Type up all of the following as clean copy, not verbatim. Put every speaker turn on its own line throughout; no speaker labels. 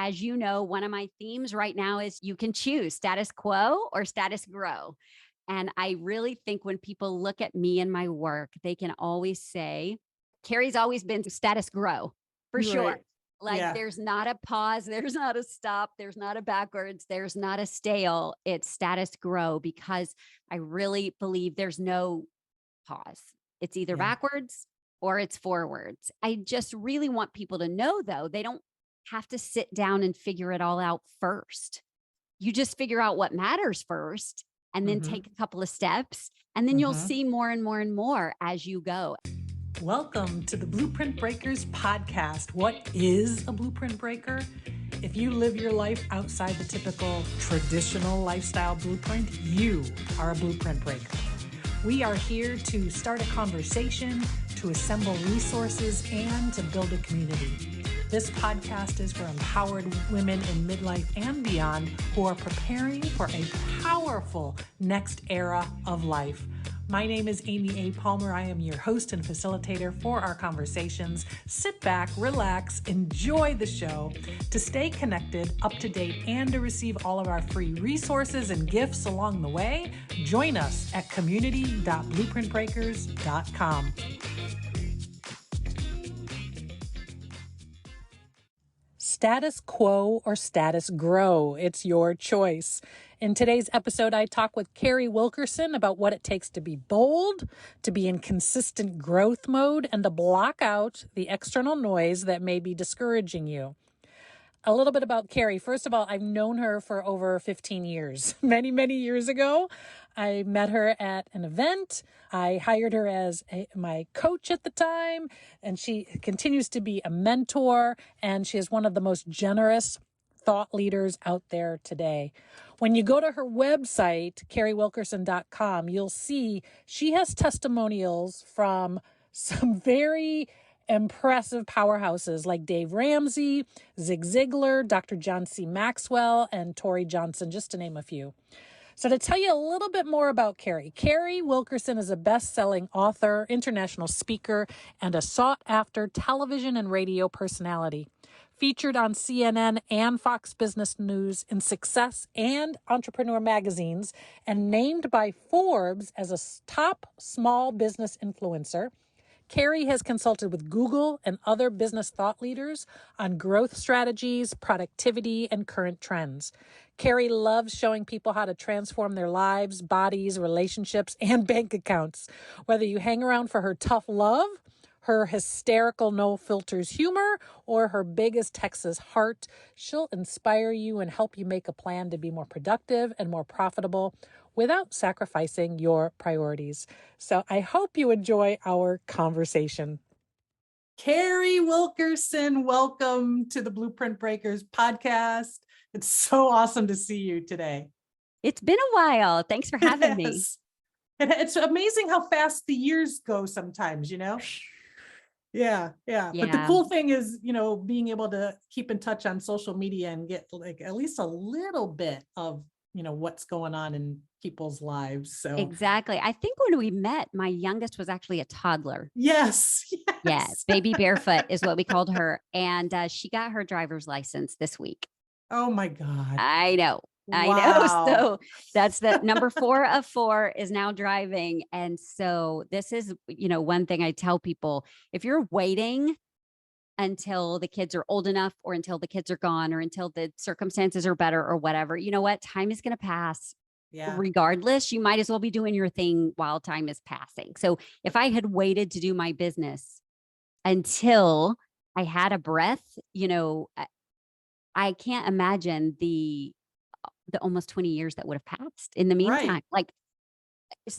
as you know, one of my themes right now is you can choose status quo or status grow. And I really think when people look at me and my work, they can always say, Carrie's always been status grow for
You're
sure.
right.
Like
Yeah.
there's not a pause, there's not a stop, there's not a backwards, there's not a stale. It's status grow because I really believe there's no pause. It's either
Yeah.
backwards or it's forwards. I just really want people to know, though, they don't have to sit down and figure it all out first. You just figure out what matters first and then
Mm-hmm.
take a couple of steps. And then you'll
Mm-hmm.
see more and more and more as you go.
Welcome to the Blueprint Breakers podcast. What is a blueprint breaker? If you live your life outside the typical traditional lifestyle blueprint, you are a blueprint breaker. We are here to start a conversation, to assemble resources, and to build a community. This podcast is for empowered women in midlife and beyond who are preparing for a powerful next era of life. My name is Amy A. Palmer. I am your host and facilitator for our conversations. Sit back, relax, enjoy the show. To stay connected, up to date, and to receive all of our free resources and gifts along the way, join us at community.blueprintbreakers.com. Status quo or status grow, it's your choice. In today's episode, I talk with Carrie Wilkerson about what it takes to be bold, to be in consistent growth mode, and to block out the external noise that may be discouraging you. A little bit about Carrie. First of all, I've known her for over 15 years. Many, many years ago, I met her at an event. I hired her as my coach at the time, and she continues to be a mentor, and she is one of the most generous thought leaders out there today. When you go to her website, carriewilkerson.com, you'll see she has testimonials from some very impressive powerhouses like Dave Ramsey, Zig Ziglar, Dr. John C. Maxwell, and Tori Johnson, just to name a few. So to tell you a little bit more about Carrie, Carrie Wilkerson is a best-selling author, international speaker, and a sought-after television and radio personality. Featured on CNN and Fox Business News in Success and Entrepreneur magazines, and named by Forbes as a top small business influencer, Carrie has consulted with Google and other business thought leaders on growth strategies, productivity, and current trends. Carrie loves showing people how to transform their lives, bodies, relationships, and bank accounts. Whether you hang around for her tough love, her hysterical no filters humor, or her biggest Texas heart, she'll inspire you and help you make a plan to be more productive and more profitable without sacrificing your priorities. So I hope you enjoy our conversation. Carrie Wilkerson, welcome to the Blueprint Breakers podcast. It's so awesome to see you today.
It's been a while. Thanks for having me.
Yes. It's amazing how fast the years go sometimes, Yeah. But the cool thing is, being able to keep in touch on social media and get like at least a little bit of, what's going on in people's lives. So
Exactly. I think when we met, my youngest was actually a toddler.
yes.
Yeah, baby barefoot is what we called her. And she got her driver's license this week.
Oh my God.
I know.
Wow.
So that's the number 4 of 4 is now driving. And so this is, one thing I tell people, if you're waiting until the kids are old enough or until the kids are gone or until the circumstances are better or whatever, you know what? Time is going to pass.
Yeah.
Regardless, you might as well be doing your thing while time is passing. So if I had waited to do my business until I had a breath, I can't imagine the almost 20 years that would have passed in the meantime.
Right.
Like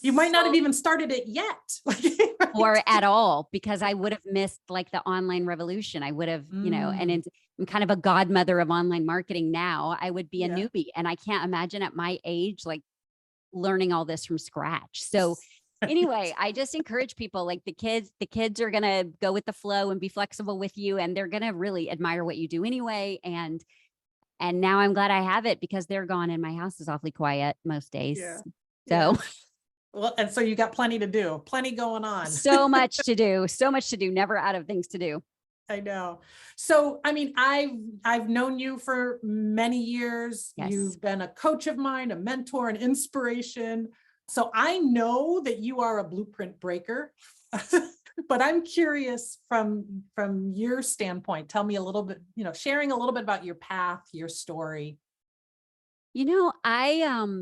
you might not have even started it yet.
Right? Or at all, because I would have missed like the online revolution. I would have, and I'm kind of a godmother of online marketing now. I would be a newbie, and I can't imagine at my age, like learning all this from scratch. So anyway, I just encourage people, like the kids are going to go with the flow and be flexible with you. And they're going to really admire what you do anyway. And now I'm glad I have it because they're gone and my house is awfully quiet most days.
Yeah.
So,
yeah. Well, and so you got plenty to do, plenty going on.
so much to do, never out of things to do.
I know. So, I mean, I've known you for many years.
Yes.
You've been a coach of mine, a mentor, an inspiration. So I know that you are a blueprint breaker. But I'm curious from your standpoint. Tell me a little bit, sharing a little bit about your path, your story.
I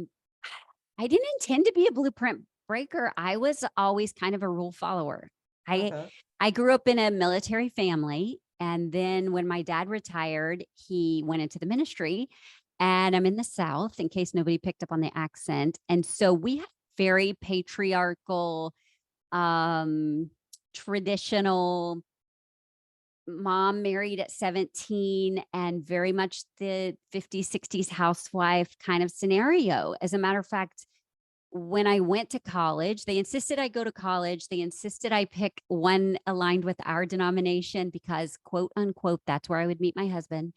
didn't intend to be a blueprint breaker. I was always kind of a rule follower. I
Uh-huh.
I grew up in a military family, and then when my dad retired, he went into the ministry, and I'm in the South in case nobody picked up on the accent. And so we had very patriarchal, um traditional, mom married at 17 and very much the 50s, 60s housewife kind of scenario. As a matter of fact, when I went to college, they insisted I go to college. They insisted I pick one aligned with our denomination because, quote unquote, that's where I would meet my husband.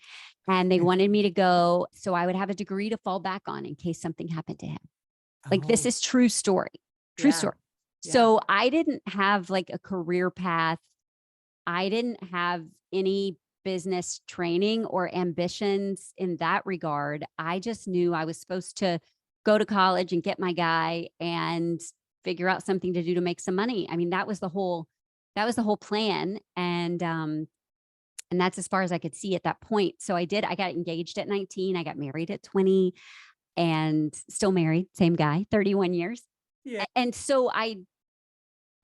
And they wanted me to go so I would have a degree to fall back on in case something happened to him. Like, this
Oh,
is true story, true
yeah.
story.
Yeah.
So I didn't have like a career path. I didn't have any business training or ambitions in that regard. I just knew I was supposed to go to college and get my guy and figure out something to do to make some money. I mean, that was the whole plan. And that's as far as I could see at that point. So I got engaged at 19, I got married at 20, and still married, same guy, 31 years.
Yeah.
And so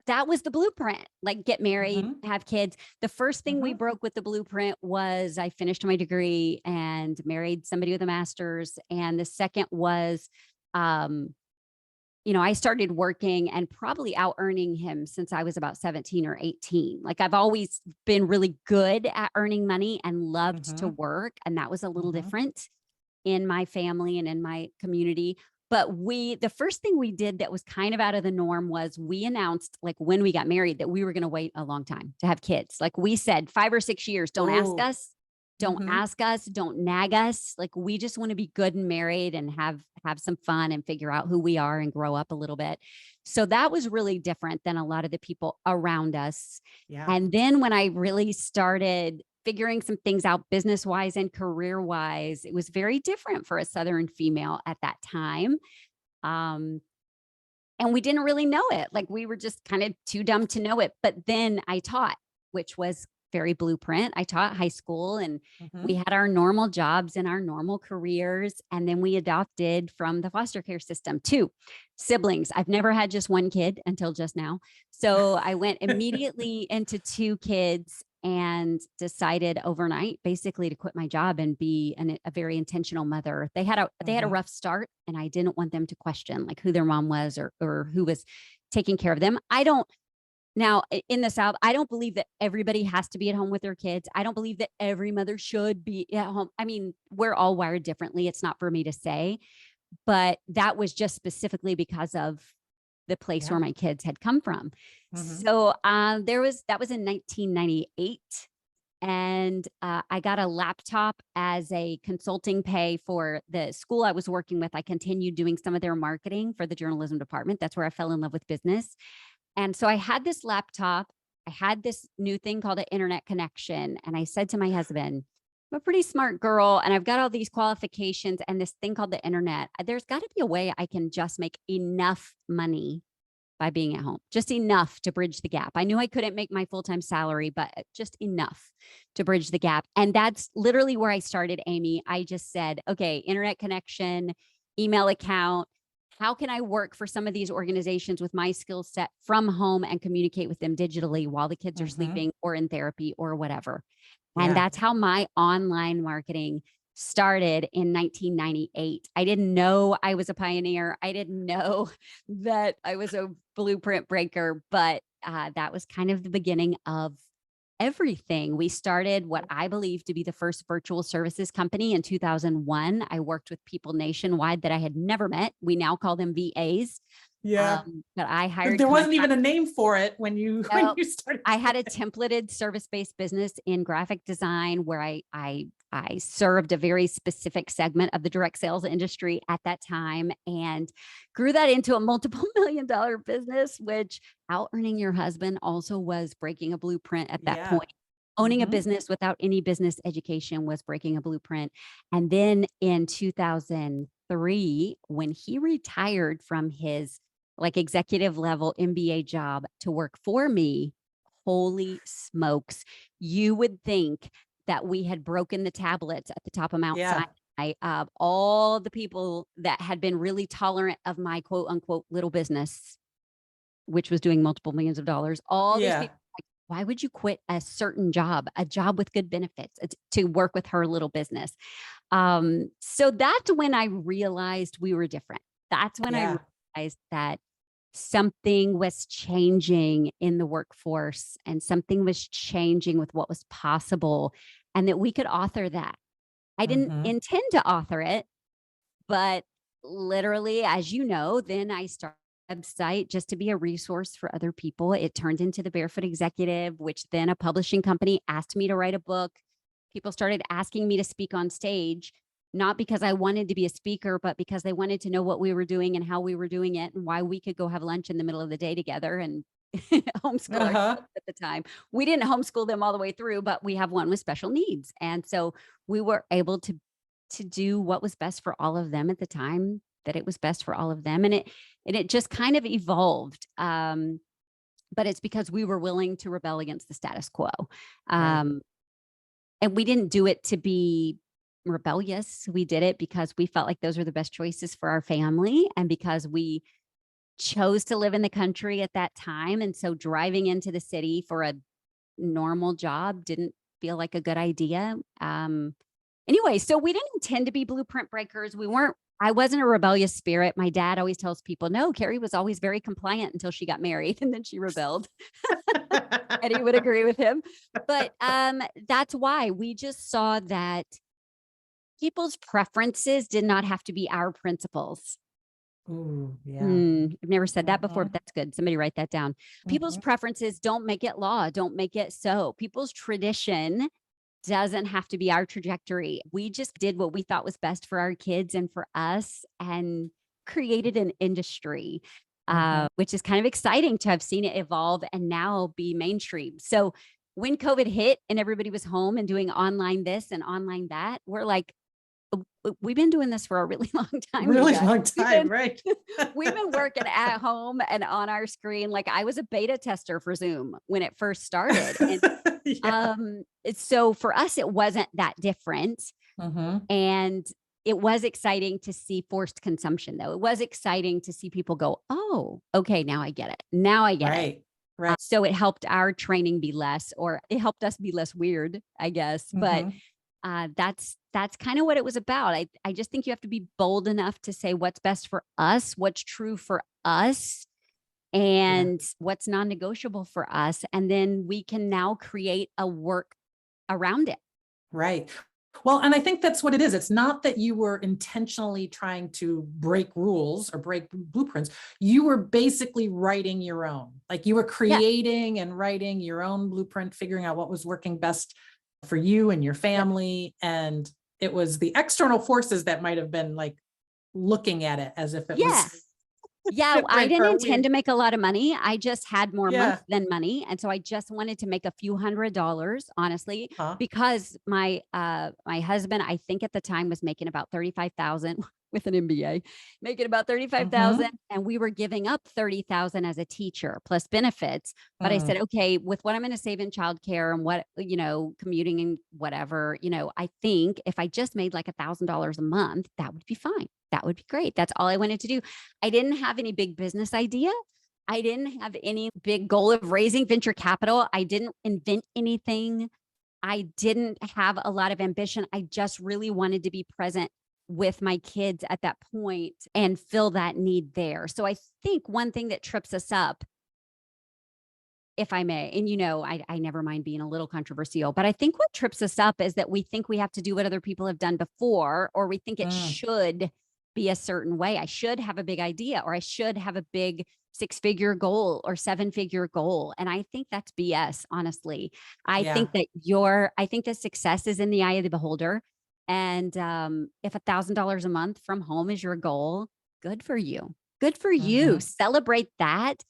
that was the blueprint, like, get married,
Hmm.
have kids. The first thing we
Hmm.
broke with the blueprint was I finished my degree and married somebody with a master's. And the second was, um, I started working and probably out earning him since I was about 17 or 18. Like, I've always been really good at earning money and loved to
Hmm.
work. And that was a little
Hmm.
different in my family and in my community. But the first thing we did that was kind of out of the norm was we announced, like, when we got married, that we were going to wait a long time to have kids. Like, we said 5 or 6 years,
Oh.
don't
Hmm.
ask us, don't nag us. Like, we just want to be good and married and have some fun and figure out who we are and grow up a little bit. So that was really different than a lot of the people around us.
Yeah.
And then when I really started figuring some things out business wise and career wise, it was very different for a Southern female at that time. Um, and we didn't really know it. Like, we were just kind of too dumb to know it. But then I taught, which was very blueprint. I taught high school, and we
Hmm.
had our normal jobs and our normal careers. And then we adopted from the foster care system two siblings. I've never had just one kid until just now. So I went immediately into two kids and decided overnight basically to quit my job and be a very intentional mother. They had a
Hmm.
rough start, and I didn't want them to question like who their mom was or who was taking care of them. I don't Now, in the South, I don't believe that everybody has to be at home with their kids. I don't believe that every mother should be at home. I mean, we're all wired differently. It's not for me to say, but that was just specifically because of the place
Yeah.
where my kids had come from.
Hmm.
So that was in 1998. And I got a laptop as a consulting pay for the school I was working with. I continued doing some of their marketing for the journalism department. That's where I fell in love with business. And so I had this laptop. I had this new thing called an internet connection. And I said to my husband, I'm a pretty smart girl and I've got all these qualifications and this thing called the internet. There's got to be a way I can just make enough money by being at home, just enough to bridge the gap. I knew I couldn't make my full time salary, but just enough to bridge the gap. And that's literally where I started, Amy. I just said, okay, internet connection, email account. How can I work for some of these organizations with my skill set from home and communicate with them digitally while the kids are
Hmm.
sleeping or in therapy or whatever? And
Yeah.
that's how my online marketing started in 1998. I didn't know I was a pioneer. I didn't know that I was a blueprint breaker, but that was kind of the beginning of everything. We started what I believe to be the first virtual services company in 2001. I worked with people nationwide that I had never met. We now call them VAs.
Yeah.
But I hired
There wasn't even
contract.
a name for it when you when
No,
you started
I
doing
had a
it.
templated service-based business in graphic design where I served a very specific segment of the direct sales industry at that time and grew that into a multiple $1 million business, which out earning your husband also was breaking a blueprint at that
Yeah.
point. Owning a
Mm-hmm.
business without any business education was breaking a blueprint. And then in 2003, when he retired from his like executive level MBA job to work for me, holy smokes, you would think that we had broken the tablets at the top of Mount
Yeah.
Sinai of all the people that had been really tolerant of my quote unquote little business, which was doing multiple millions of dollars. All these
Yeah.
people, like, why would you quit a certain job, a job with good benefits to work with her little business? So that's when I realized we were different. That's when I
Yeah.
realized that something was changing in the workforce and something was changing with what was possible and that we could author that. I didn't
Mm-hmm.
intend to author it, but literally, as you know, then I started a website just to be a resource for other people. It turned into the Barefoot Executive, which then a publishing company asked me to write a book. People started asking me to speak on stage, not because I wanted to be a speaker, but because they wanted to know what we were doing and how we were doing it and why we could go have lunch in the middle of the day together and homeschool our
Uh-huh.
kids at the time. We didn't homeschool them all the way through, but we have one with special needs. And so we were able to do what was best for all of them at the time that it was best for all of them. And it just kind of evolved. But it's because we were willing to rebel against the status quo.
Right.
Um, and we didn't do it to be rebellious. We did it because we felt like those were the best choices for our family and because we chose to live in the country at that time. And so driving into the city for a normal job didn't feel like a good idea. Anyway, so we didn't intend to be blueprint breakers. I wasn't a rebellious spirit. My dad always tells people, no, Carrie was always very compliant until she got married and then she rebelled. And he would agree with him. But that's why we just saw that people's preferences did not have to be our principles.
Ooh, yeah.
I've never said that before,
Mm-hmm.
but that's good. Somebody write that down. People's
Mm-hmm.
preferences don't make it law, don't make it so. People's tradition doesn't have to be our trajectory. We just did what we thought was best for our kids and for us and created an industry,
Mm-hmm.
which is kind of exciting to have seen it evolve and now be mainstream. So when COVID hit and everybody was home and doing online this and online that, we're like, we've been doing this for a really long time, you
Really
guys.
long
We've
time,
been
right?
we've been working at home and on our screen. Like I was a beta tester for Zoom when it first started. And
Yeah.
so for us, it wasn't that different.
Mm-hmm.
And it was exciting to see forced consumption, though. It was exciting to see people go, oh, okay, now I get it. Now I get it.
Right. Right.
So it helped our training be less, or it helped us be less weird, I guess. But
Mm-hmm.
that's kind of what it was about. I just think you have to be bold enough to say what's best for us, what's true for us,
Yeah.
and what's non-negotiable for us. And then we can now create a work around it.
Right. Well, and I think that's what it is. It's not that you were intentionally trying to break rules or break blueprints. You were basically writing your own. Like you were
Yeah.
creating and writing your own blueprint, figuring out what was working best for you and your
Yep.
family. And it was the external forces that might have been like looking at it as if it
Yeah.
was
Yeah, I
different
didn't
or
intend
weird.
to make a lot of money. I just had more month
Yeah.
than money, and so I just wanted to make a few $100s, honestly,
Huh.
because my husband, I think at the time was making about 35,000 with an MBA, making about 35,000,
Mm-hmm.
and we were giving up 30,000 as a teacher plus benefits. But I said,
Mm.
okay, with what I'm going to save in childcare and what, commuting and whatever, I think if I just made like $1,000 a month, that would be fine. That would be great. That's all I wanted to do. I didn't have any big business idea. I didn't have any big goal of raising venture capital. I didn't invent anything. I didn't have a lot of ambition. I just really wanted to be present with my kids at that point and fill that need there. So I think one thing that trips us up, if I may, and I never mind being a little controversial, but I think what trips us up is that we think we have to do what other people have done before, or we think it
Mm.
should be a certain way. I should have a big idea, or I should have a big 6-figure goal or 7-figure goal. And I think that's BS, honestly. I
Yeah.
think that success is in the eye of the beholder. And if $1,000 a month from home is your goal, good for you. Good for you.
Mm-hmm.
Celebrate that.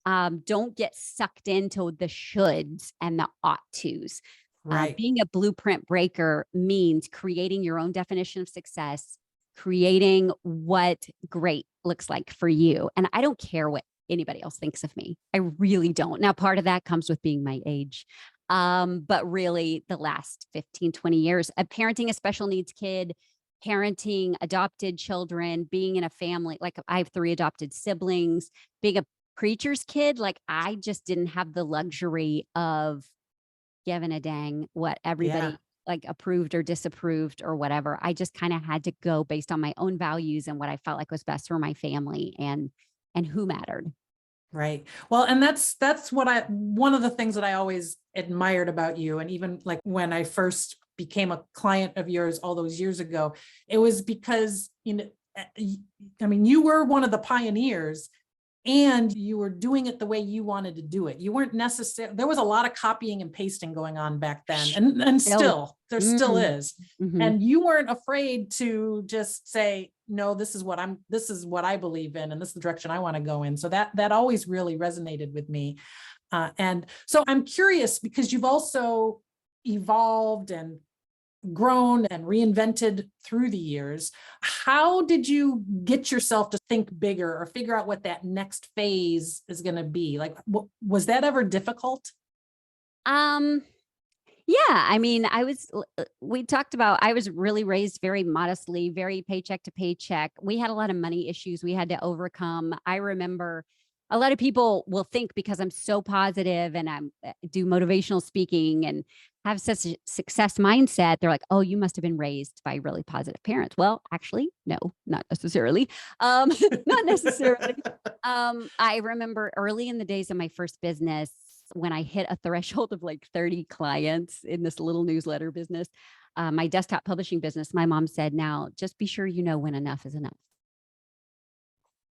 Don't get sucked into the shoulds and the ought tos.
Right.
Being a blueprint breaker means creating your own definition of success, creating what great looks like for you. And I don't care what anybody else thinks of me. I really don't. Now, part of that comes with being my age. But really the last 15, 20 years of parenting a special needs kid, parenting adopted children, being in a family, like I have 3 adopted siblings, being a preacher's kid, like I just didn't have the luxury of giving a dang what
Yeah.
everybody like approved or disapproved or whatever. I just kind of had to go based on my own values and what I felt like was best for my family and who mattered.
Right. Well, and that's what one of the things that I always admired about you. And even like when I first became a client of yours all those years ago, it was because, I mean, you were one of the pioneers and you were doing it the way you wanted to do it. You weren't necessarily, there was a lot of copying and pasting going on back then. And
Still,
still, there still is.
mhm.
And you weren't afraid to just say, no, this is what I believe in, and this is the direction I want to go in. So that always really resonated with me. And so I'm curious because you've also evolved and grown and reinvented through the years. How did you get yourself to think bigger or figure out what that next phase is going to be? Like, was that ever difficult?
Um, yeah, I mean, we talked about, I was really raised very modestly, very paycheck to paycheck. We had a lot of money issues we had to overcome. I remember a lot of people will think because I'm so positive and do motivational speaking and have such a success mindset, they're like, oh, you must have been raised by really positive parents. Well, actually, no, not necessarily. Not necessarily. I remember early in the days of my first business, when I hit a threshold of like 30 clients in this little newsletter business, my desktop publishing business, my mom said, now just be sure you know when enough is enough.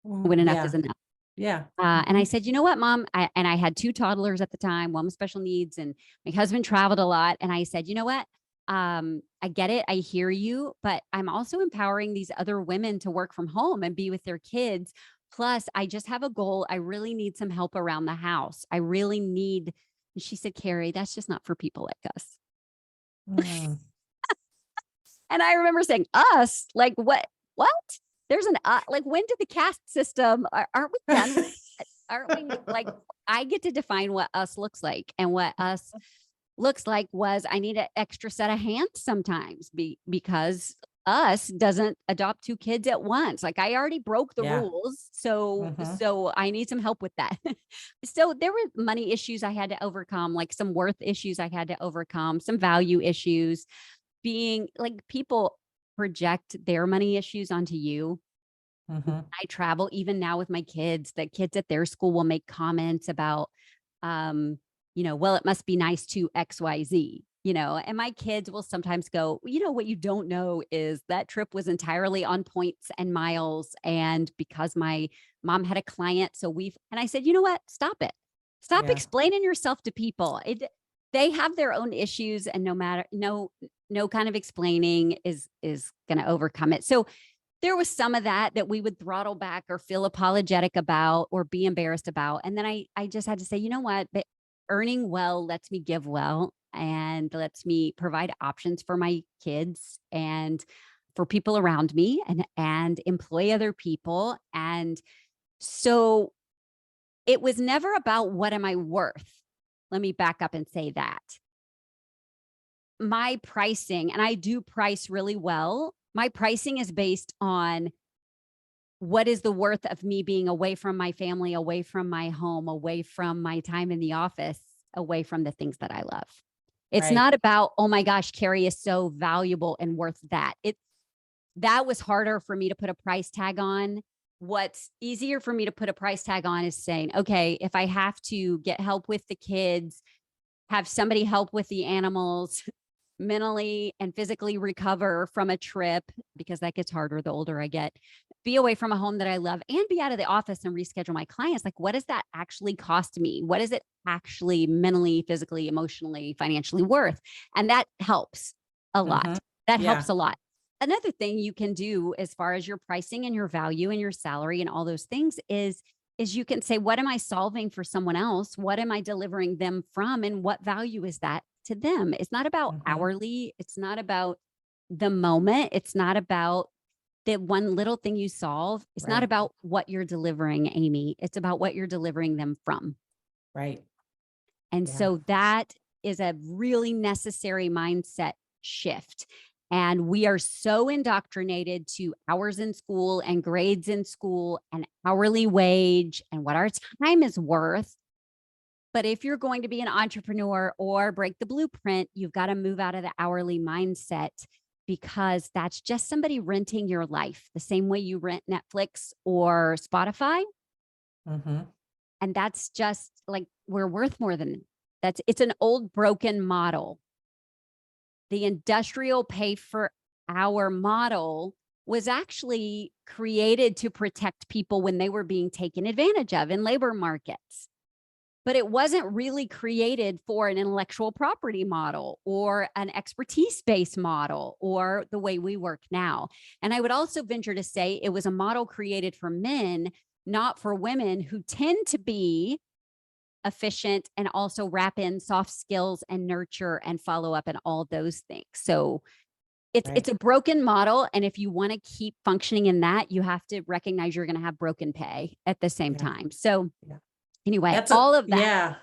When enough is
Yeah.
enough.
Yeah.
And I said, you know what, mom? And I had 2 toddlers at the time, one with special needs, and my husband traveled a lot. And I said, you know what? I get it. I hear you, but I'm also empowering these other women to work from home and be with their kids. Plus, I just have a goal. I really need some help around the house. I really need. And she said, Carrie, that's just not for people like us.
Mm.
And I remember saying, us? Like what? What? There's an like when did the caste system aren't we done with it? Aren't we like I get to define what us looks like, and what us looks like was I need an extra set of hands sometimes because us doesn't adopt 2 kids at once. Like I already broke the
Yeah.
rules. So
Mhm.
so I need some help with that. So there were money issues I had to overcome, like some worth issues I had to overcome, some value issues, being like people project their money issues onto you.
Mhm.
I travel even now with my kids, the kids at their school will make comments about, well, it must be nice to XYZ, and my kids will sometimes go, what you don't know is that trip was entirely on points and miles. And because my mom had a client, and I said, you know what? Stop it. Stop
Yeah.
explaining yourself to people. They have their own issues, and no kind of explaining is going to overcome it. So there was some of that we would throttle back or feel apologetic about or be embarrassed about. And then I just had to say, you know what? Earning well lets me give well and lets me provide options for my kids and for people around me and employ other people. And so it was never about what am I worth? Let me back up and say that. My pricing, and I do price really well, my pricing is based on what is the worth of me being away from my family, away from my home, away from my time in the office, away from the things that I love. It's
Right.
not about, oh my gosh, Carrie is so valuable and worth that. That was harder for me to put a price tag on. What's easier for me to put a price tag on is saying, okay, if I have to get help with the kids, have somebody help with the animals, mentally and physically recover from a trip, because that gets harder the older I get, be away from a home that I love, and be out of the office and reschedule my clients. Like, what does that actually cost me? What is it actually mentally, physically, emotionally, financially worth? And that helps a lot.
Mhm.
That helps
Yeah.
a lot. Another thing you can do as far as your pricing and your value and your salary and all those things is you can say, what am I solving for someone else? What am I delivering them from? And what value is that to them. It's not about
Mhm.
hourly. It's not about the moment. It's not about the one little thing you solve. It's not
Right.
about what you're delivering, Amy. It's about what you're delivering them from.
Right.
And
Yeah.
so that is a really necessary mindset shift. And we are so indoctrinated to hours in school and grades in school and hourly wage and what our time is worth. But if you're going to be an entrepreneur or break the blueprint, you've got to move out of the hourly mindset, because that's just somebody renting your life the same way you rent Netflix or Spotify.
Mhm.
And that's just like, we're worth more than that's. It's an old broken model. The industrial pay for hour model was actually created to protect people when they were being taken advantage of in labor markets. But it wasn't really created for an intellectual property model or an expertise-based model or the way we work now. And I would also venture to say it was a model created for men, not for women, who tend to be efficient and also wrap in soft skills and nurture and follow up and all those things. So it's
Right.
a broken model. And if you want to keep functioning in that, you have to recognize you're going to have broken pay at the same
Yeah.
time. So
Yeah.
anyway,
That's
all of that.
yeah.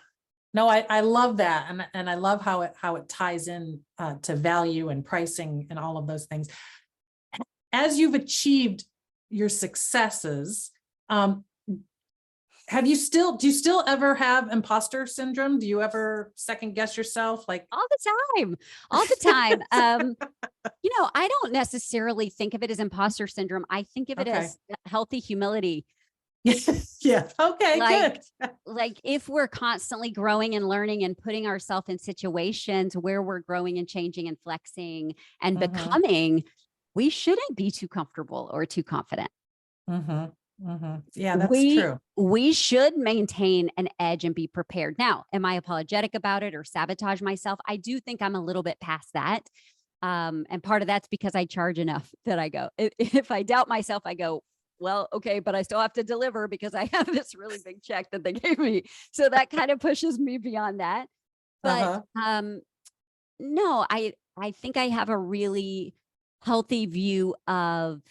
No, I love that. And I love how it ties in to value and pricing and all of those things. As you've achieved your successes, do you still ever have imposter syndrome? Do you ever second guess yourself? Like
All the time, all the time. I don't necessarily think of it as imposter syndrome. I think of it
okay.
as healthy humility.
Yeah. Okay,
Like,
good.
like if we're constantly growing and learning and putting ourselves in situations where we're growing and changing and flexing and
Mhm.
becoming, we shouldn't be too comfortable or too confident.
Mhm. Mhm. Yeah, that's
we
true.
we should maintain an edge and be prepared. Now, am I apologetic about it or sabotage myself? I do think I'm a little bit past that. And part of that's because I charge enough that I go, if I doubt myself, I go, well, okay, but I still have to deliver because I have this really big check that they gave me. So that kind of pushes me beyond that. But
Uh-huh.
no, I think I have a really healthy view of,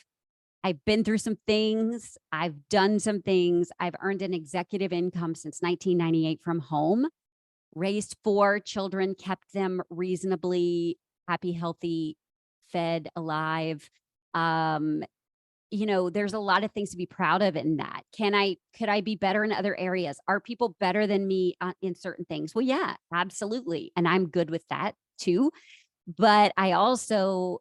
I've been through some things. I've done some things. I've earned an executive income since 1998 from home, raised 4 children, kept them reasonably happy, healthy, fed, alive. Um, there's a lot of things to be proud of in that. Could I be better in other areas? Are people better than me in certain things? Well, yeah, absolutely. And I'm good with that too. But I also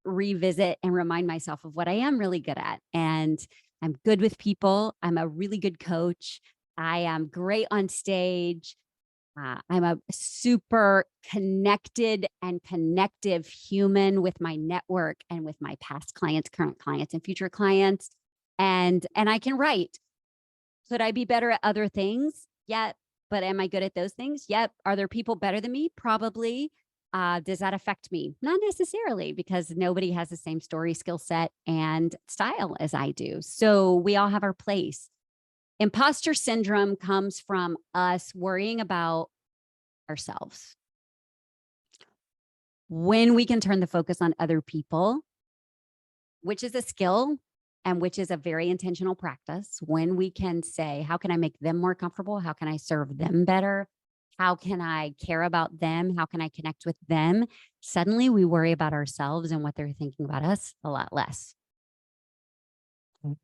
revisit and remind myself of what I am really good at. And I'm good with people. I'm a really good coach. I am great on stage. I'm a super connected and connective human with my network and with my past clients, current clients, and future clients. And I can write. Could I be better at other things? Yeah. But am I good at those things? Yep. Are there people better than me? Probably. Does that affect me? Not necessarily, because nobody has the same story, skill set, and style as I do. So we all have our place. Imposter syndrome comes from us worrying about ourselves. When we can turn the focus on other people, which is a skill and which is a very intentional practice, when we can say, how can I make them more comfortable? How can I serve them better? How can I care about them? How can I connect with them? Suddenly we worry about ourselves and what they're thinking about us a lot less.
Mm.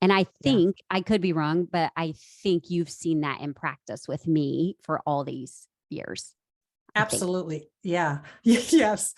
And I
Yeah.
think, I could be wrong, but I think you've seen that in practice with me for all these years. I think.
Absolutely. Yeah. Yes.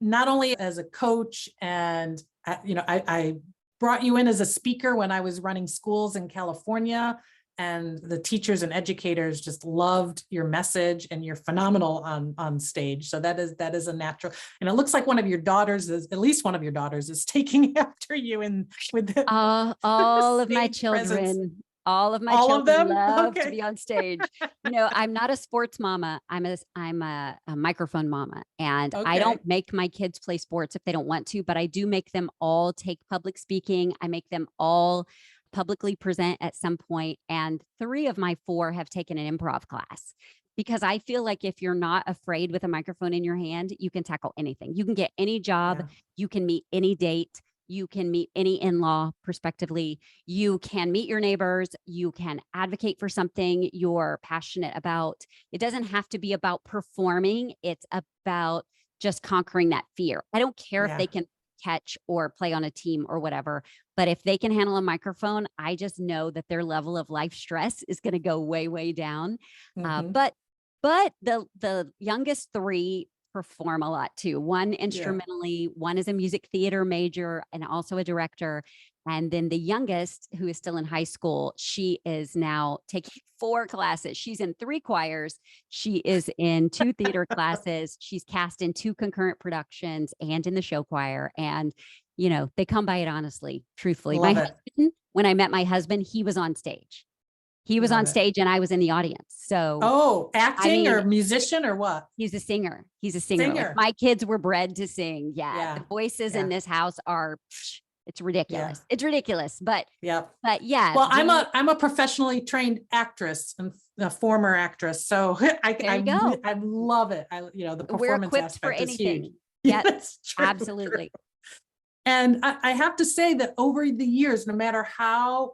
Not only as a coach and, I brought you in as a speaker when I was running schools in California, and the teachers and educators just loved your message, and you're phenomenal on stage. So that is a natural. And it looks like at least one of your daughters is taking after you in with the
All of my
stage presence.
children, all of my
All of
children
them?
love to
Okay.
be on stage. I'm not a sports mama. I'm a microphone mama, and I
Okay.
don't make my kids play sports if they don't want to, but I do make them all take public speaking. I make them all publicly present at some point, and 3 of my 4 have taken an improv class. because I feel like if you're not afraid with a microphone in your hand, you can tackle anything. You can get any job,
Yeah.
you can meet any date, you can meet any in-law prospectively, you can meet your neighbors, you can advocate for something you're passionate about. It doesn't have to be about performing, it's about just conquering that fear. I don't care if
Yeah.
they can catch or play on a team or whatever, but if they can handle a microphone, I just know that their level of life stress is going to go way, way down.
Mhm.
But the youngest three perform a lot too. One
Yeah.
instrumentally, one is a music theater major and also a director. And then the youngest, who is still in high school, she is now taking 4 classes. She's in 3 choirs. She is in 2 theater classes. She's cast in 2 concurrent productions and in the show choir. And, you know, they come by it honestly, truthfully.
Love
My
it.
husband, when I met my husband, he was on stage. He was
Love
on
it.
stage and I was in the audience. So
Oh, acting or
mean,
musician or what?
he's a singer. He's a singer. Like,
Singer.
my kids were bred to sing. Yeah.
Yeah.
The voices in
Yeah.
this house are, it's ridiculous.
Yeah.
It's ridiculous. But
Yep.
yeah.
Well, I'm a professionally trained actress and a former actress, so
There you go.
I love it. The
We're
performance
equipped for
aspect is huge.
anything. Yeah,
Yes, true,
absolutely.
true. And I have to say that over the years, no matter how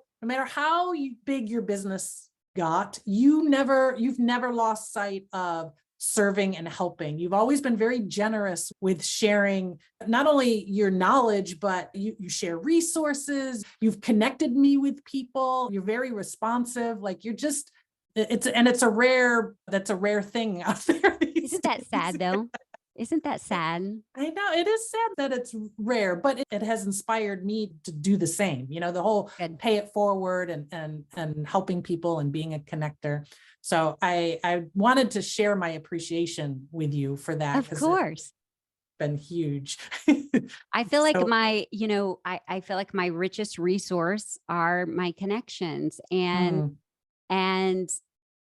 big your business got, you've never lost sight of serving and helping. You've always been very generous with sharing not only your knowledge, but you share resources. You've connected me with people. You're very responsive. Like that's a rare thing out there.
Isn't that sad though? Isn't that sad?
I know it is sad that it's rare, but it has inspired me to do the same. The whole
Good.
pay it forward and helping people and being a connector. So I wanted to share my appreciation with you for that.
Of course.
Been huge.
I feel like
So-
I feel like my richest resource are my connections. And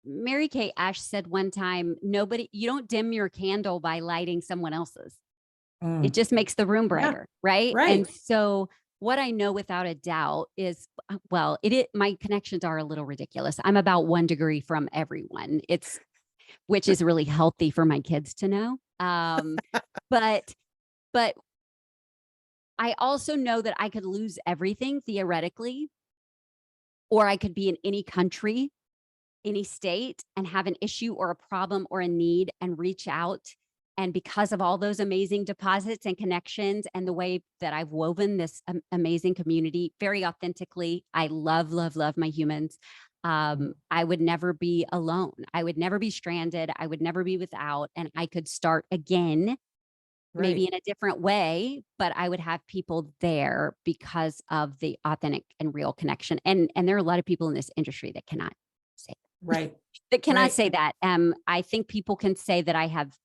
Mary Kay Ash said one time, you don't dim your candle by lighting someone else's. It just makes the room brighter. Right.
Right.
And so what I know without a doubt is, well, my connections are a little ridiculous. I'm about 1 degree from everyone. Which is really healthy for my kids to know. But I also know that I could lose everything theoretically, or I could be in any country, any state, and have an issue or a problem or a need and reach out. And because of all those amazing deposits and connections and the way that I've woven this amazing community very authentically, I love, love, love my humans. I would never be alone. I would never be stranded. I would never be without, and I could start again, maybe in a different way, but I would have people there because of the authentic and real connection. And there are a lot of people in this industry that cannot say
Right.
that cannot
Right.
say that. I think people can say that I have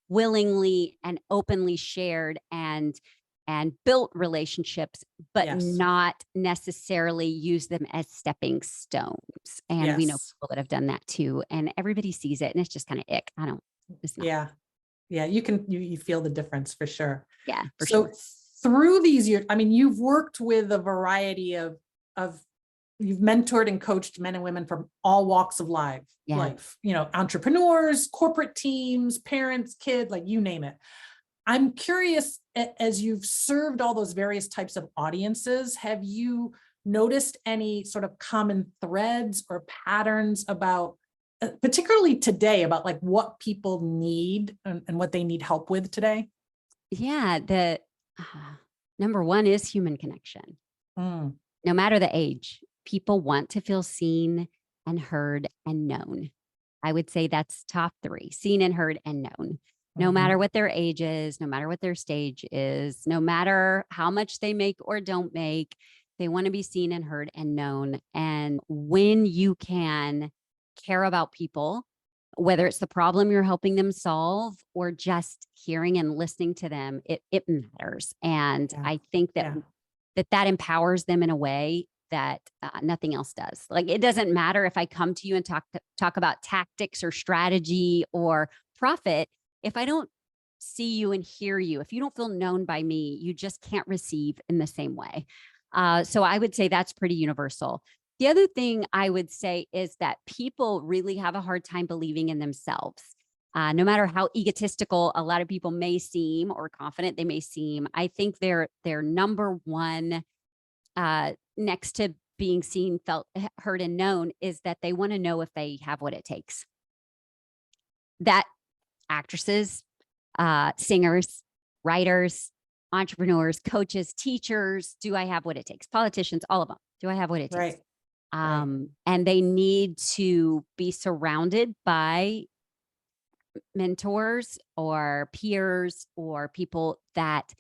willingly and openly shared and built relationships, but
Yes.
not necessarily use them as stepping stones. And we know
Yes.
people that have done that too. And everybody sees it and it's just kind of ick. It's not.
Yeah. Yeah. You feel the difference for sure.
Yeah, for
So
sure.
through these years, you've worked with a variety of you've mentored and coached men and women from all walks of life, entrepreneurs, corporate teams, parents, kids, like you name it. I'm curious, as you've served all those various types of audiences, have you noticed any sort of common threads or patterns about, particularly today, about like what people need and what they need help with today?
Yeah. The number one is human connection. No matter the age, people want to feel seen and heard and known. I would say that's top 3, seen and heard and known. No matter what their age is, no matter what their stage is, no matter how much they make or don't make, they want to be seen and heard and known. And when you can care about people, whether it's the problem you're helping them solve or just hearing and listening to them, it matters. And I think that empowers them in a way that nothing else does. Like, it doesn't matter if I come to you and talk about tactics or strategy or profit. If I don't see you and hear you, if you don't feel known by me, you just can't receive in the same way. So I would say that's pretty universal. The other thing I would say is that people really have a hard time believing in themselves. No matter how egotistical a lot of people may seem or confident they may seem, I think their number one, next to being seen, felt, heard, and known, is that they want to know if they have what it takes. That actresses, singers, writers, entrepreneurs, coaches, teachers, do I have what it takes? Politicians, all of them. Do I have what it takes?
Right.
And they need to be surrounded by mentors or peers or people that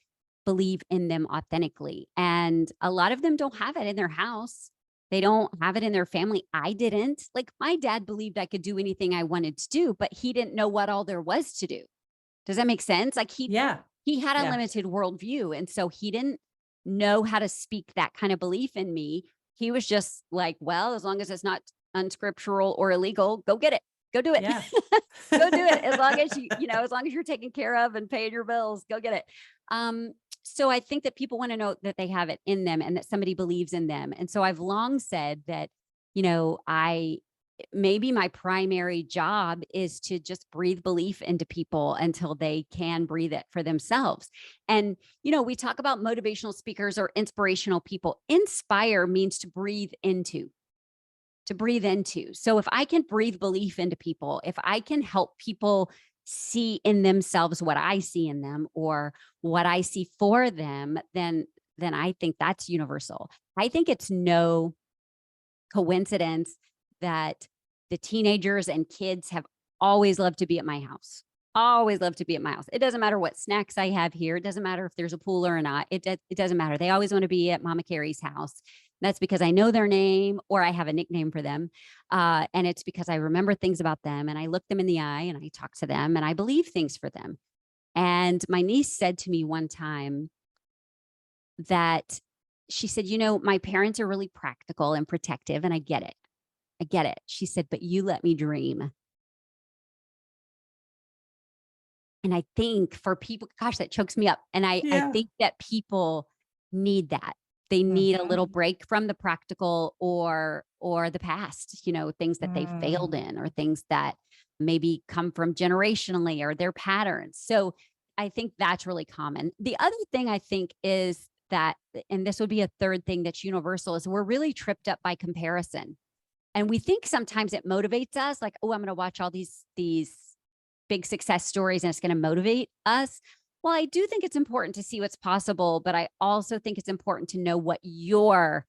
believe in them authentically. And a lot of them don't have it in their house. They don't have it in their family. I didn't. Like, my dad believed I could do anything I wanted to do, but he didn't know what all there was to do. Does that make sense? Like,
Yeah.
he had a
Yeah.
limited worldview. And so he didn't know how to speak that kind of belief in me. He was just like, well, as long as it's not unscriptural or illegal, go get it. Go do it.
Yeah.
Go do it. As long as as long as you're taken care of and paying your bills, go get it. So I think that people want to know that they have it in them and that somebody believes in them. And so I've long said that, maybe my primary job is to just breathe belief into people until they can breathe it for themselves. And, we talk about motivational speakers or inspirational people. Inspire means to breathe into. So if I can breathe belief into people, if I can help people see in themselves what I see in them or what I see for them, then I think that's universal. I think it's no coincidence that the teenagers and kids have always loved to be at my house. Always love to be at my house. It doesn't matter what snacks I have here. It doesn't matter if there's a pool or not. It doesn't matter. They always want to be at Mama Carrie's house. That's because I know their name or I have a nickname for them. And it's because I remember things about them and I look them in the eye and I talk to them and I believe things for them. And my niece said to me one time that she said, my parents are really practical and protective and I get it. I get it. She said, but you let me dream. And I think for people, gosh, that chokes me up. And I
Yeah.
think that people need that. They need a
Mhm.
little break from the practical or the past, things that they failed in or things that maybe come from generationally or their patterns. So I think that's really common. The other thing I think is that, and this would be a third thing that's universal, is we're really tripped up by comparison. And we think sometimes it motivates us, like, oh, I'm going to watch all these big success stories and it's going to motivate us. Well, I do think it's important to see what's possible, but I also think it's important to know what your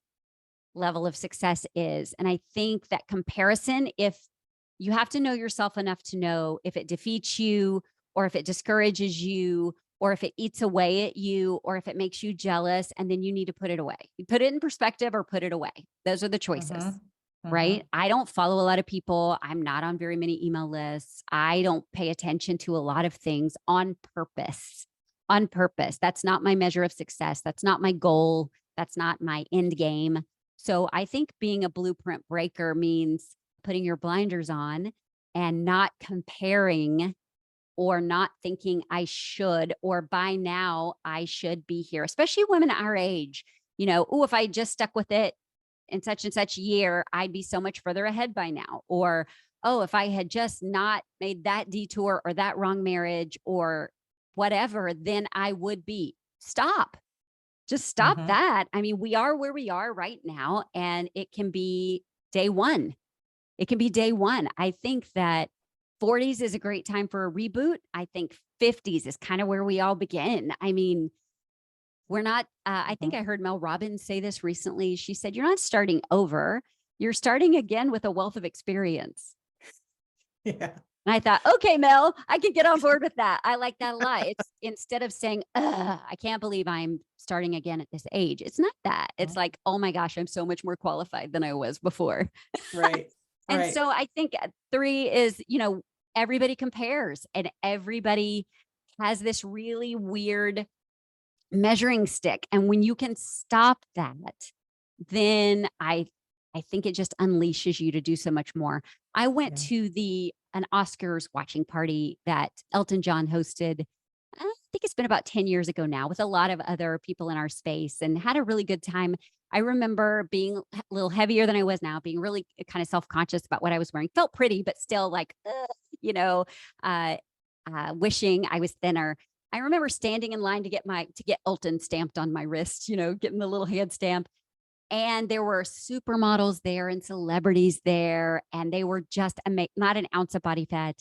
level of success is. And I think that comparison, if you have to know yourself enough to know if it defeats you or if it discourages you or if it eats away at you or if it makes you jealous, and then you need to put it away. You put it in perspective or put it away. Those are the choices.
Mhm.
Right? I don't follow a lot of people. I'm not on very many email lists. I don't pay attention to a lot of things on purpose. On purpose. That's not my measure of success. That's not my goal. That's not my end game. So I think being a blueprint breaker means putting your blinders on and not comparing or not thinking I should, or by now I should be here, especially women our age. Oh, if I just stuck with it in such and such year, I'd be so much further ahead by now. Or, oh, if I had just not made that detour or that wrong marriage or whatever, then I would be. Stop. Just stop
Mhm.
that. I mean, we are where we are right now, and it can be day one. It can be day one. I think that 40s is a great time for a reboot. I think 50s is kind of where we all begin. I mean, we're not, I think I heard Mel Robbins say this recently. She said, you're not starting over. You're starting again with a wealth of experience.
Yeah.
And I thought, okay, Mel, I can get on board with that. I like that a lot. It's instead of saying, I can't believe I'm starting again at this age. It's not that. It's like, oh my gosh, I'm so much more qualified than I was before.
Right.
And
Right.
so I think 3 is, everybody compares and everybody has this really weird measuring stick. And when you can stop that, then I think it just unleashes you to do so much more. I went
Yeah.
to an Oscars watching party that Elton John hosted think it's been about 10 years ago now, with a lot of other people in our space, and had a really good time. I remember being a little heavier than I was now, being really kind of self-conscious about what I was wearing. Felt pretty, but still like, you know, uh, wishing I was thinner. I remember standing in line to get Ulton stamped on my wrist, getting the little hand stamp. And there were supermodels there and celebrities there, and they were just not an ounce of body fat,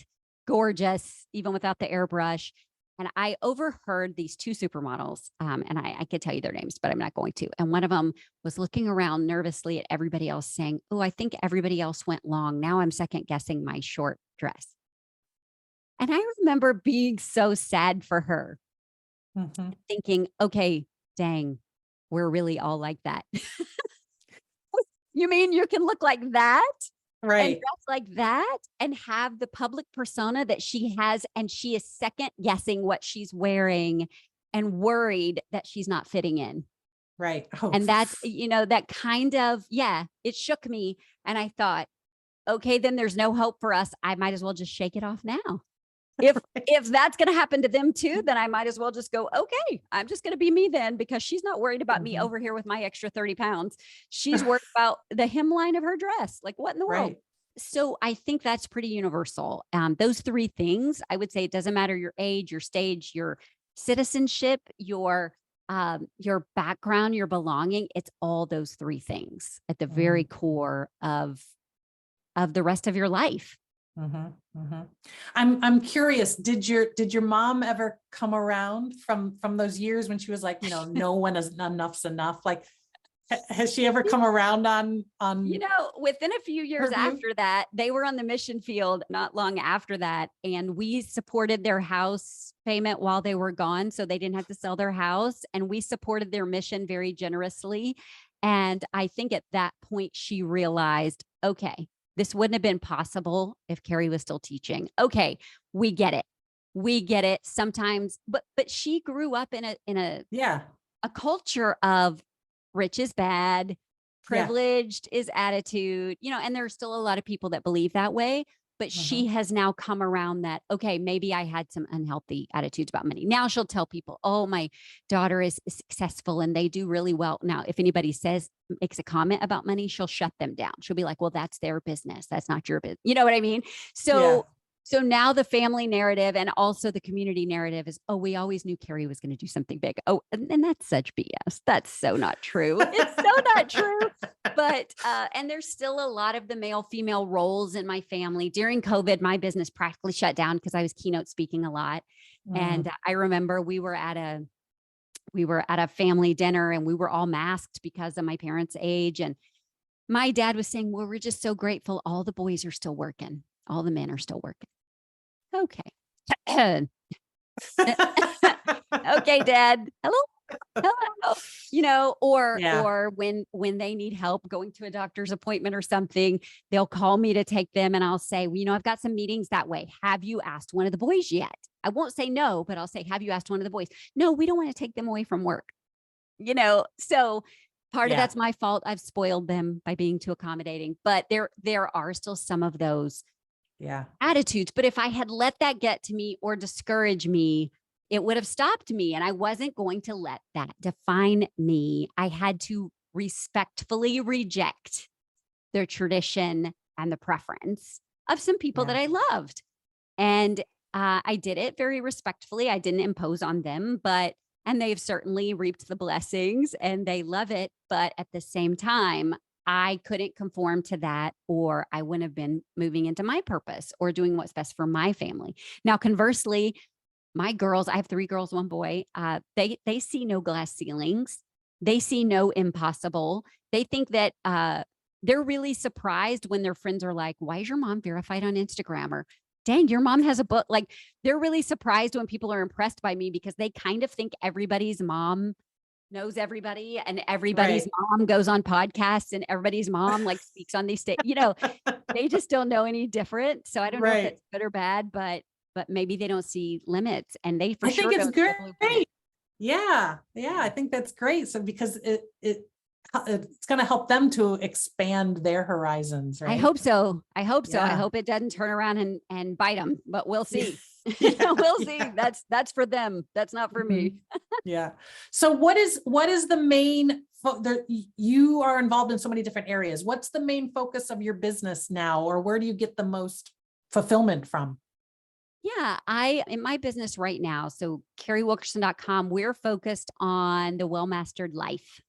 gorgeous, even without the airbrush. And I overheard these two supermodels, and I could tell you their names, but I'm not going to. And one of them was looking around nervously at everybody else, saying, "Oh, I think everybody else went long. Now I'm second guessing my short dress." And I remember being so sad for her, thinking, okay, dang, we're really all like that. You mean you can look like that? And
Right.
dress like that and have the public persona that she has, and she is second guessing what she's wearing and worried that she's not fitting in.
Right. Oh,
And that's, that kind of, it shook me. And I thought, okay, then there's no hope for us. I might as well just shake it off now. If that's going to happen to them too, then I might as well just go, okay, I'm just going to be me then, because she's not worried about me over here with my extra 30 pounds. She's worried about the hemline of her dress. Like, what in the world?
right.
So I think that's pretty universal. Those three things, I would say, it doesn't matter your age, your stage, your citizenship, your background, your belonging. It's all those three things at the very core of the rest of your life.
I'm curious. Did your mom ever come around from those years when she was like, no one is enough's enough? Like, has she ever come around on?
Within a few years after that, they were on the mission field not long after that, and we supported their house payment while they were gone, so they didn't have to sell their house, and we supported their mission very generously. And I think at that point she realized, okay, this wouldn't have been possible if Carrie was still teaching. Okay, we get it. We get it sometimes, but she grew up in a culture of rich is bad, privileged is attitude, and there's still a lot of people that believe that way, but she has now come around that, okay, maybe I had some unhealthy attitudes about money. Now she'll tell people, oh, my daughter is successful and they do really well. Now, if anybody makes a comment about money, she'll shut them down. She'll be like, well, that's their business. That's not your business. You know what I mean? So now the family narrative and also the community narrative is, oh, we always knew Carrie was going to do something big. Oh, and that's such BS. That's so not true. It's so not true. But, and there's still a lot of the male female roles in my family. During COVID, my business practically shut down because I was keynote speaking a lot. And I remember we were at a family dinner and we were all masked because of my parents' age. And my dad was saying, well, we're just so grateful. All the boys are still working. All the men are still working. Okay. Okay, Dad. Hello. Or when they need help going to a doctor's appointment or something, they'll call me to take them, and I'll say, well, I've got some meetings that way. Have you asked one of the boys yet? I won't say no, but I'll say, have you asked one of the boys? No, we don't want to take them away from work. So part of that's my fault. I've spoiled them by being too accommodating, but there are still some of those attitudes. But if I had let that get to me or discourage me, it would have stopped me. And I wasn't going to let that define me. I had to respectfully reject the tradition and the preference of some people that I loved. And I did it very respectfully. I didn't impose on them, and they've certainly reaped the blessings and they love it. But at the same time, I couldn't conform to that, or I wouldn't have been moving into my purpose or doing what's best for my family. Now, conversely, my girls, I have 3 girls, 1 boy. They see no glass ceilings. They see no impossible. They think that they're really surprised when their friends are like, why is your mom verified on Instagram? Or dang, your mom has a book. Like, they're really surprised when people are impressed by me, because they kind of think everybody's mom knows everybody and everybody's mom goes on podcasts and everybody's mom like speaks on these stages. They just don't know any different. So I don't know if it's good or bad, but maybe they don't see limits, and they
I think it's great. Yeah. I think that's great. So because it's going to help them to expand their horizons, right?
I hope so. I hope it doesn't turn around and bite them, but we'll see.
Yeah,
We'll see.
yeah.
That's for them. That's not for me.
Mhm. Yeah. So what is the main you are involved in so many different areas. What's the main focus of your business now, or where do you get the most fulfillment from?
Yeah, in my business right now, so carriewilkerson.com, we're focused on the well-mastered life.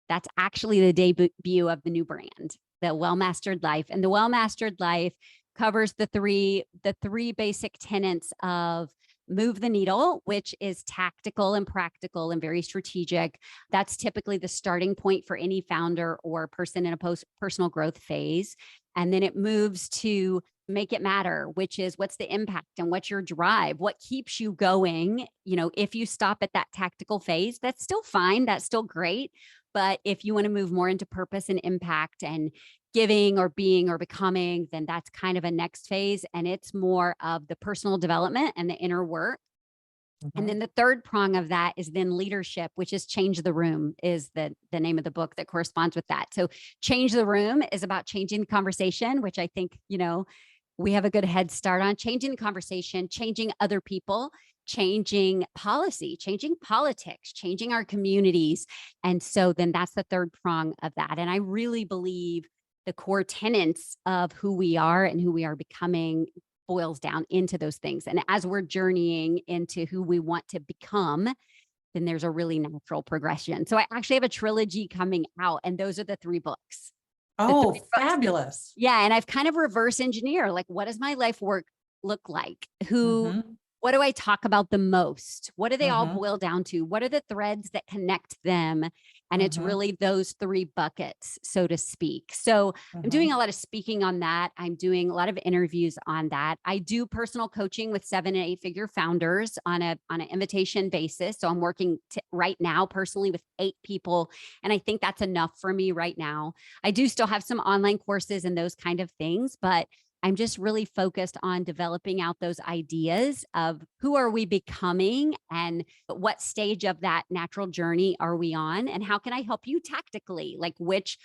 That's actually the debut of the new brand, the well-mastered life. And the well-mastered life covers the three basic tenets of move the needle, which is tactical and practical and very strategic. That's typically the starting point for any founder or person in a personal growth phase. And then it moves to make it matter, which is what's the impact and what's your drive, what keeps you going. If you stop at that tactical phase, that's still fine, that's still great. But if you want to move more into purpose and impact and giving or being or becoming, then that's kind of a next phase. And it's more of the personal development and the inner work. And
Mhm.
then the third prong of that is then leadership, which is change the room, is the name of the book that corresponds with that. So change the room is about changing the conversation, which I think, we have a good head start on changing the conversation, changing other people, changing policy, changing politics, changing our communities. And so then that's the third prong of that. And I really believe the core tenets of who we are and who we are becoming boils down into those things. And as we're journeying into who we want to become, then there's a really natural progression. So I actually have a trilogy coming out, and those are the three books. The
Oh,
three books.
fabulous.
Yeah. And I've kind of reverse engineer, like, what does my life work look like?
Mhm.
What do I talk about the most? What do they all
Mhm.
boil down to? What are the threads that connect them? And it's
Mhm.
really those three buckets, so to speak. So I'm doing
Mhm.
a lot of speaking on that. I'm doing a lot of interviews on that. I do personal coaching with 7 and 8 figure founders on an invitation basis. So I'm working right now personally with 8 people. And I think that's enough for me right now. I do still have some online courses and those kind of things, but I'm just really focused on developing out those ideas of who are we becoming and what stage of that natural journey are we on, and how can I help you tactically? Like, which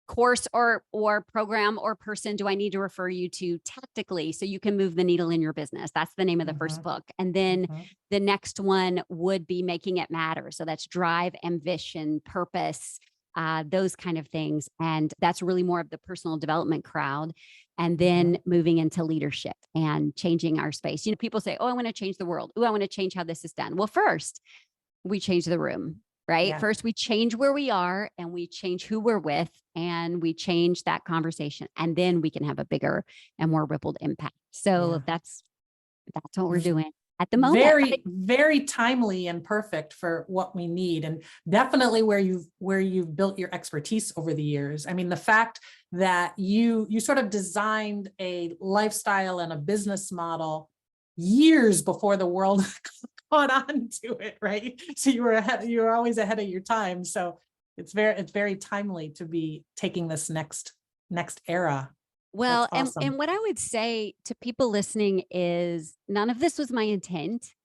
course or program or person do I need to refer you to tactically so you can move the needle in your business? That's the name of the first
Mhm.
book. And then
Mhm.
the next one would be making it matter. So that's drive, ambition, purpose, those kind of things. And that's really more of the personal development crowd. And then
Mhm.
moving into leadership and changing our space. People say, oh, I want to change the world. Oh, I want to change how this is done. Well, first, we change the room, right?
Yeah.
First, we change where we are and we change who we're with and we change that conversation. And then we can have a bigger and more rippled impact. So
Yeah.
that's what we're doing at the moment.
Very, very timely and perfect for what we need, and definitely where you've built your expertise over the years. I mean, the fact that you sort of designed a lifestyle and a business model years before the world caught on to it, right? So you were always ahead of your time. So it's very timely to be taking this next era. That's
Well, and
awesome.
what I would say to people listening is none of this was my intent.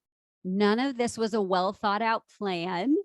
None of this was a well thought out plan.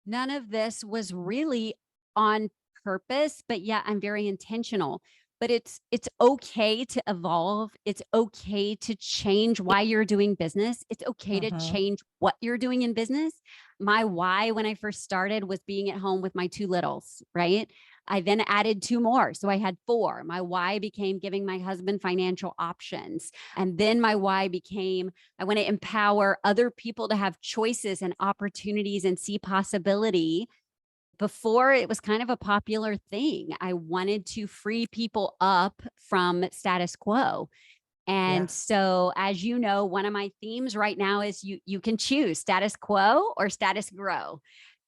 None of this was really on purpose, but yeah, I'm very intentional. But it's okay to evolve. It's okay to change why you're doing business. It's okay to
Mhm.
change what you're doing in business. My why when I first started was being at home with my two littles, right? I then added two more. So I had four. My why became giving my husband financial options. And then my why became I want to empower other people to have choices and opportunities and see possibility. Before it was kind of a popular thing. I wanted to free people up from status quo. And
Yes.
so, as you know, one of my themes right now is you can choose status quo or status grow.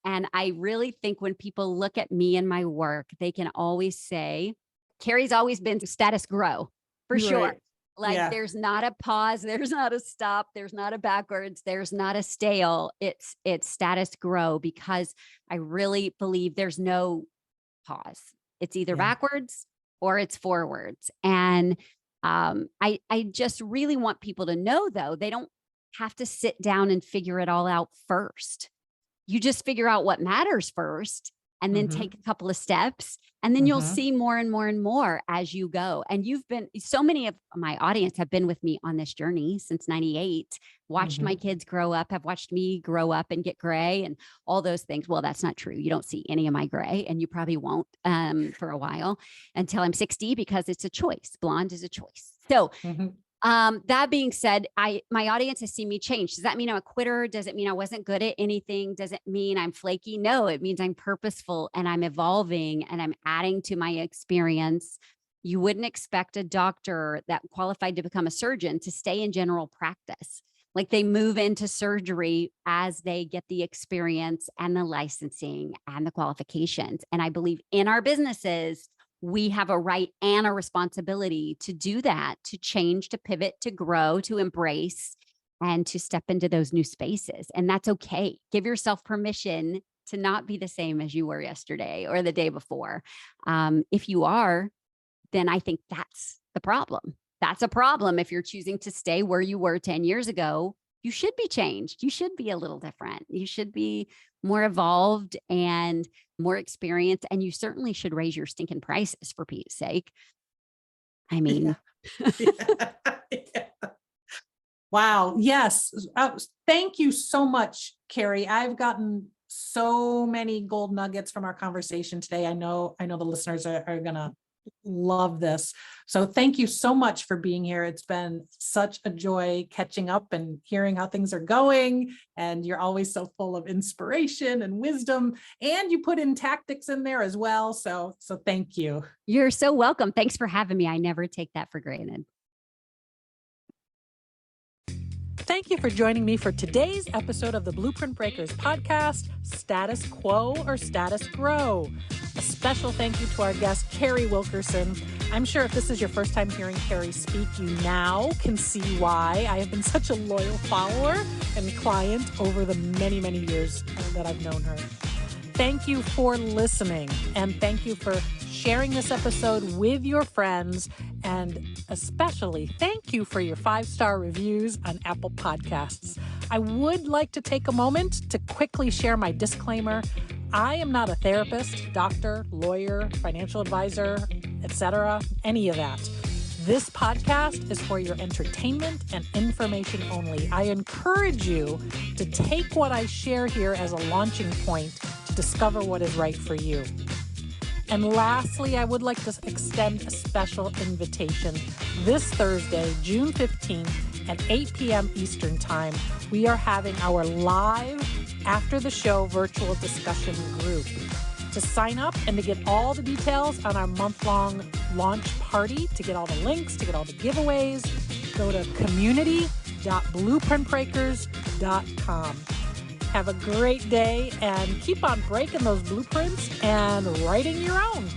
And I really think when people look at me and my work, they can always say, Carrie's always been status grow for sure.
Right.
Like
Yeah.
there's not a pause, there's not a stop, there's not a backwards, there's not a stale. It's status grow because I really believe there's no pause. It's either
Yeah.
backwards or it's forwards. And I just really want people to know though, they don't have to sit down and figure it all out first. You just figure out what matters first, and then
Mhm.
take a couple of steps. And then you'll
Mhm.
see more and more and more as you go. And so many of my audience have been with me on this journey since 98, watched my
Mhm.
kids grow up, have watched me grow up and get gray and all those things. Well, that's not true. You don't see any of my gray, and you probably won't for a while until I'm 60, because it's a choice. Blonde is a choice. So
Mhm.
that being said, my audience has seen me change. Does that mean I'm a quitter? Does it mean I wasn't good at anything? Does it mean I'm flaky? No, it means I'm purposeful and I'm evolving and I'm adding to my experience. You wouldn't expect a doctor that qualified to become a surgeon to stay in general practice. Like, they move into surgery as they get the experience and the licensing and the qualifications. And I believe in our businesses, we have a right and a responsibility to do that, to change, to pivot, to grow, to embrace, and to step into those new spaces. And that's okay. Give yourself permission to not be the same as you were yesterday or the day before. If you are, then I think that's the problem. That's a problem. If you're choosing to stay where you were 10 years ago, you should be changed. You should be a little different. You should be more evolved and more experienced. And you certainly should raise your stinking prices, for Pete's sake. I mean,
Yeah. Yeah. Wow. Yes. Thank you so much, Carrie. I've gotten so many gold nuggets from our conversation today. I know the listeners are gonna love this. So thank you so much for being here. It's been such a joy catching up and hearing how things are going. And you're always so full of inspiration and wisdom, and you put in tactics in there as well. So thank you.
you're so welcome. Thanks for having me. I never take that for granted.
Thank you for joining me for today's episode of the Blueprint Breakers podcast, Status Quo or Status Grow. A special thank you to our guest, Carrie Wilkerson. I'm sure if this is your first time hearing Carrie speak, you now can see why I have been such a loyal follower and client over the many, many years that I've known her. Thank you for listening, and thank you for sharing this episode with your friends, and especially thank you for your 5-star reviews on Apple Podcasts. I would like to take a moment to quickly share my disclaimer. I am not a therapist, doctor, lawyer, financial advisor, etc., any of that. This podcast is for your entertainment and information only. I encourage you to take what I share here as a launching point to discover what is right for you. And lastly, I would like to extend a special invitation. This Thursday, June 15th at 8 p.m. Eastern Time, we are having our live after the show virtual discussion group. To sign up and to get all the details on our month-long launch party, to get all the links, to get all the giveaways, go to community.blueprintbreakers.com. Have a great day and keep on breaking those blueprints and writing your own.